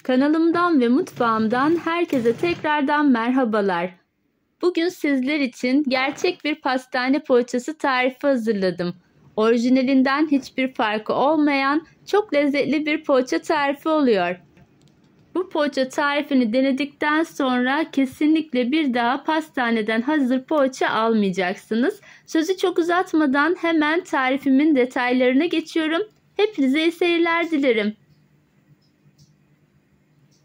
Kanalımdan ve mutfağımdan herkese tekrardan merhabalar. Bugün sizler için gerçek bir pastane poğaçası tarifi hazırladım. Orijinalinden hiçbir farkı olmayan çok lezzetli bir poğaça tarifi oluyor. Bu poğaça tarifini denedikten sonra kesinlikle bir daha pastaneden hazır poğaça almayacaksınız. Sözü çok uzatmadan hemen tarifimin detaylarına geçiyorum. Hepinize iyi seyirler dilerim.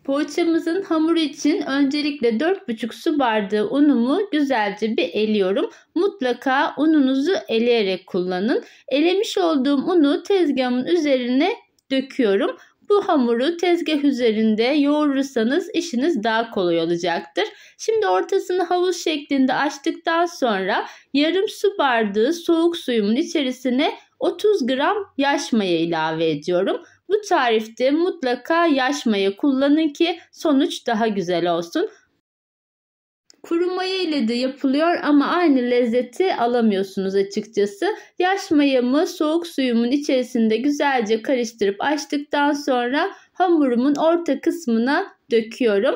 Poğaçamızın hamuru için öncelikle 4,5 su bardağı unumu güzelce bir eliyorum. Mutlaka ununuzu eleyerek kullanın. Elemiş olduğum unu tezgahımın üzerine döküyorum. Bu hamuru tezgah üzerinde yoğurursanız işiniz daha kolay olacaktır. Şimdi ortasını havuz şeklinde açtıktan sonra yarım su bardağı soğuk suyumun içerisine 30 gram yaş maya ilave ediyorum. Bu tarifte mutlaka yaş maya kullanın ki sonuç daha güzel olsun. Kuru maya ile de yapılıyor ama aynı lezzeti alamıyorsunuz açıkçası. Yaş mayamı soğuk suyumun içerisinde güzelce karıştırıp açtıktan sonra hamurumun orta kısmına döküyorum.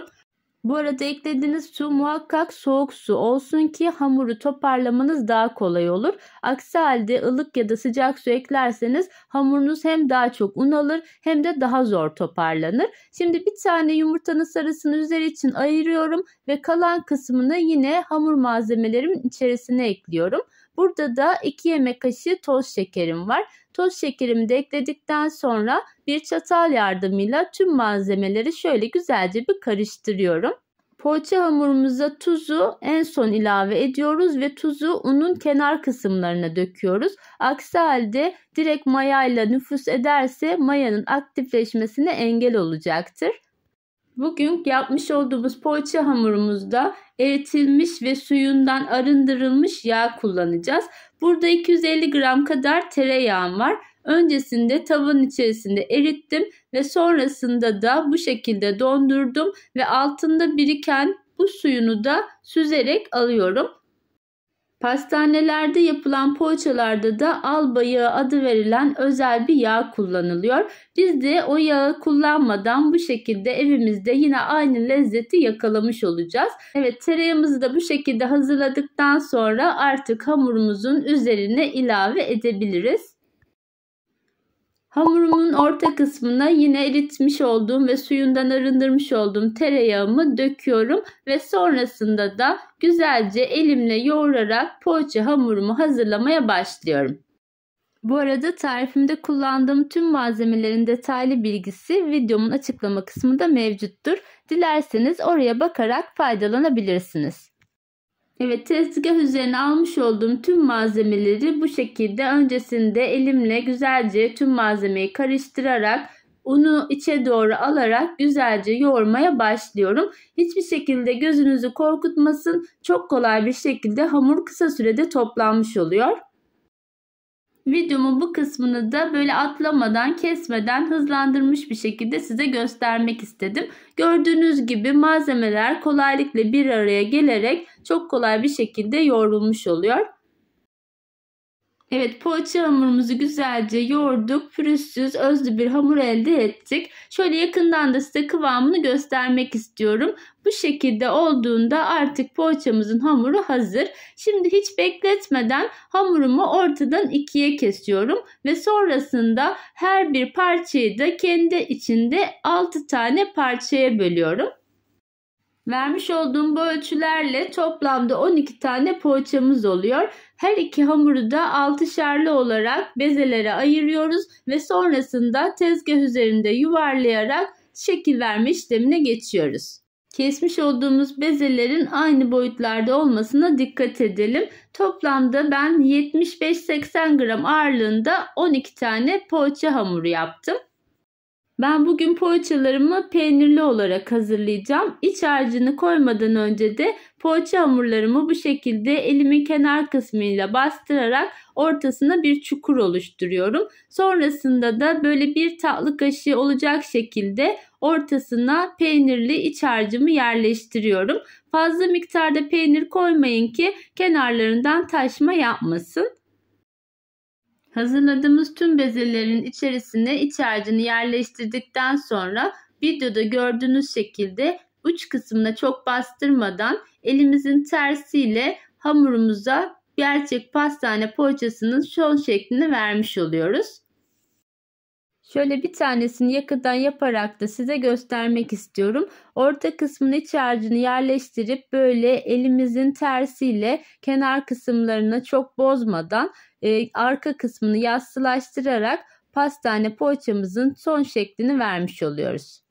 Bu arada eklediğiniz su muhakkak soğuk su olsun ki hamuru toparlamanız daha kolay olur. Aksi halde ılık ya da sıcak su eklerseniz hamurunuz hem daha çok un alır hem de daha zor toparlanır. Şimdi bir tane yumurtanın sarısını üzeri için ayırıyorum ve kalan kısmını yine hamur malzemelerimin içerisine ekliyorum. Burada da 2 yemek kaşığı toz şekerim var. Toz şekerimi de ekledikten sonra bir çatal yardımıyla tüm malzemeleri şöyle güzelce bir karıştırıyorum. Poğaça hamurumuza tuzu en son ilave ediyoruz ve tuzu unun kenar kısımlarına döküyoruz. Aksi halde direkt mayayla nüfuz ederse mayanın aktifleşmesine engel olacaktır. Bugün yapmış olduğumuz poğaça hamurumuzda eritilmiş ve suyundan arındırılmış yağ kullanacağız. Burada 250 gram kadar tereyağım var. Öncesinde tavanın içerisinde erittim ve sonrasında da bu şekilde dondurdum ve altında biriken bu suyunu da süzerek alıyorum. Pastanelerde yapılan poğaçalarda da alba yağı adı verilen özel bir yağ kullanılıyor. Biz de o yağı kullanmadan bu şekilde evimizde yine aynı lezzeti yakalamış olacağız. Evet, tereyağımızı da bu şekilde hazırladıktan sonra artık hamurumuzun üzerine ilave edebiliriz. Hamurumun orta kısmına yine eritmiş olduğum ve suyundan arındırmış olduğum tereyağımı döküyorum ve sonrasında da güzelce elimle yoğurarak poğaça hamurumu hazırlamaya başlıyorum. Bu arada tarifimde kullandığım tüm malzemelerin detaylı bilgisi videomun açıklama kısmında mevcuttur. Dilerseniz oraya bakarak faydalanabilirsiniz. Evet, tezgah üzerine almış olduğum tüm malzemeleri bu şekilde öncesinde elimle güzelce tüm malzemeyi karıştırarak unu içe doğru alarak güzelce yoğurmaya başlıyorum. Hiçbir şekilde gözünüzü korkutmasın. Çok kolay bir şekilde hamur kısa sürede toplanmış oluyor. Videomun bu kısmını da böyle atlamadan, kesmeden hızlandırmış bir şekilde size göstermek istedim. Gördüğünüz gibi malzemeler kolaylıkla bir araya gelerek çok kolay bir şekilde yoğrulmuş oluyor. Evet, poğaça hamurumuzu güzelce yoğurduk. Pürüzsüz, özlü bir hamur elde ettik. Şöyle yakından da size kıvamını göstermek istiyorum. Bu şekilde olduğunda artık poğaçamızın hamuru hazır. Şimdi hiç bekletmeden hamurumu ortadan ikiye kesiyorum. Ve sonrasında her bir parçayı da kendi içinde 6 tane parçaya bölüyorum. Vermiş olduğum bu ölçülerle toplamda 12 tane poğaçamız oluyor. Her iki hamuru da 6'şerli olarak bezelere ayırıyoruz ve sonrasında tezgah üzerinde yuvarlayarak şekil verme işlemine geçiyoruz. Kesmiş olduğumuz bezelerin aynı boyutlarda olmasına dikkat edelim. Toplamda ben 75-80 gram ağırlığında 12 tane poğaça hamuru yaptım. Ben bugün poğaçalarımı peynirli olarak hazırlayacağım. İç harcını koymadan önce de poğaça hamurlarımı bu şekilde elimin kenar kısmıyla bastırarak ortasına bir çukur oluşturuyorum. Sonrasında da böyle bir tatlı kaşığı olacak şekilde ortasına peynirli iç harcımı yerleştiriyorum. Fazla miktarda peynir koymayın ki kenarlarından taşma yapmasın. Hazırladığımız tüm bezelerin içerisine iç harcını yerleştirdikten sonra Videoda gördüğünüz şekilde uç kısmına çok bastırmadan elimizin tersiyle hamurumuza gerçek pastane poğaçasının son şeklini vermiş oluyoruz. Şöyle bir tanesini yakından yaparak da size göstermek istiyorum. Orta kısmın iç harcını yerleştirip böyle elimizin tersiyle kenar kısımlarını çok bozmadan arka kısmını yassılaştırarak pastane poğaçamızın son şeklini vermiş oluyoruz.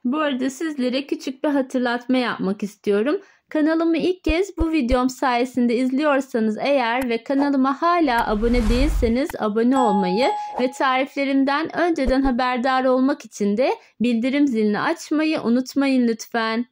Bu arada sizlere küçük bir hatırlatma yapmak istiyorum. Kanalımı ilk kez bu videom sayesinde izliyorsanız eğer ve kanalıma hala abone değilseniz abone olmayı ve tariflerimden önceden haberdar olmak için de bildirim zilini açmayı unutmayın lütfen.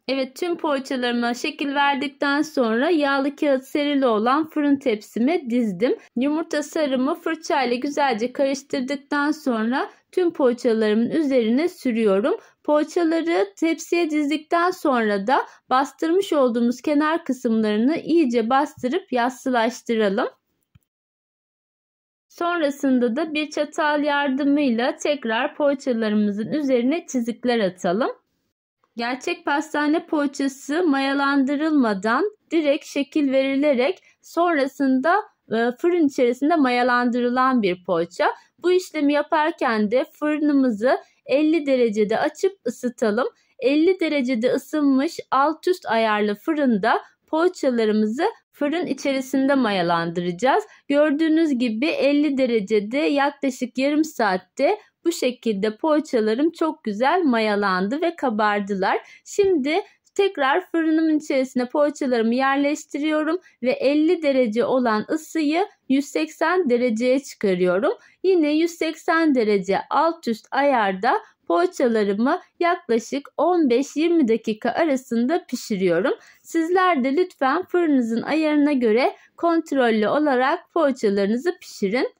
Evet, tüm poğaçalarıma şekil verdikten sonra yağlı kağıt serili olan fırın tepsime dizdim. Yumurta sarımı fırçayla güzelce karıştırdıktan sonra tüm poğaçalarımın üzerine sürüyorum. Poğaçaları tepsiye dizdikten sonra da bastırmış olduğumuz kenar kısımlarını iyice bastırıp yassılaştıralım. Sonrasında da bir çatal yardımıyla tekrar poğaçalarımızın üzerine çizikler atalım. Gerçek pastane poğaçası mayalandırılmadan direkt şekil verilerek sonrasında fırın içerisinde mayalandırılan bir poğaça. Bu işlemi yaparken de fırınımızı 50 derecede açıp ısıtalım. 50 derecede ısınmış alt üst ayarlı fırında poğaçalarımızı fırın içerisinde mayalandıracağız. Gördüğünüz gibi 50 derecede yaklaşık yarım saatte bu şekilde poğaçalarım çok güzel mayalandı ve kabardılar. Şimdi tekrar fırınımın içerisine poğaçalarımı yerleştiriyorum ve 50 derece olan ısıyı 180 dereceye çıkarıyorum. Yine 180 derece alt üst ayarda poğaçalarımı yaklaşık 15-20 dakika arasında pişiriyorum. Sizler de lütfen fırınınızın ayarına göre kontrollü olarak poğaçalarınızı pişirin.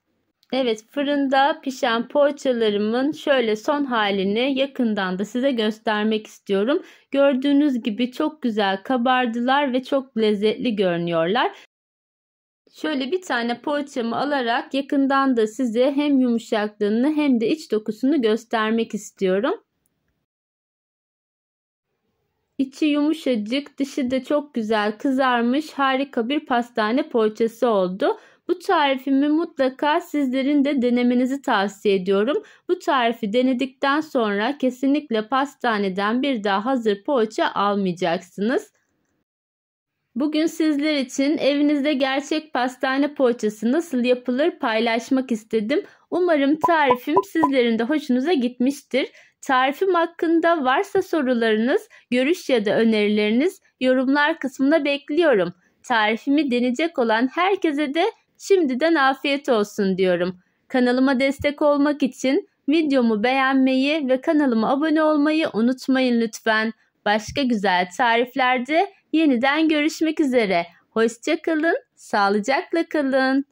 Evet, fırında pişen poğaçalarımın şöyle son halini yakından da size göstermek istiyorum. Gördüğünüz gibi çok güzel kabardılar ve çok lezzetli görünüyorlar. Şöyle bir tane poğaçamı alarak yakından da size hem yumuşaklığını hem de iç dokusunu göstermek istiyorum. İçi yumuşacık, dışı da çok güzel kızarmış harika bir pastane poğaçası oldu. Bu tarifimi mutlaka sizlerin de denemenizi tavsiye ediyorum. Bu tarifi denedikten sonra kesinlikle pastaneden bir daha hazır poğaça almayacaksınız. Bugün sizler için evinizde gerçek pastane poğaçası nasıl yapılır paylaşmak istedim. Umarım tarifim sizlerin de hoşunuza gitmiştir. Tarifim hakkında varsa sorularınız, görüş ya da önerileriniz yorumlar kısmına bekliyorum. Tarifimi deneyecek olan herkese de şimdiden afiyet olsun diyorum. Kanalıma destek olmak için videomu beğenmeyi ve kanalıma abone olmayı unutmayın lütfen. Başka güzel tariflerde yeniden görüşmek üzere. Hoşça kalın, sağlıcakla kalın.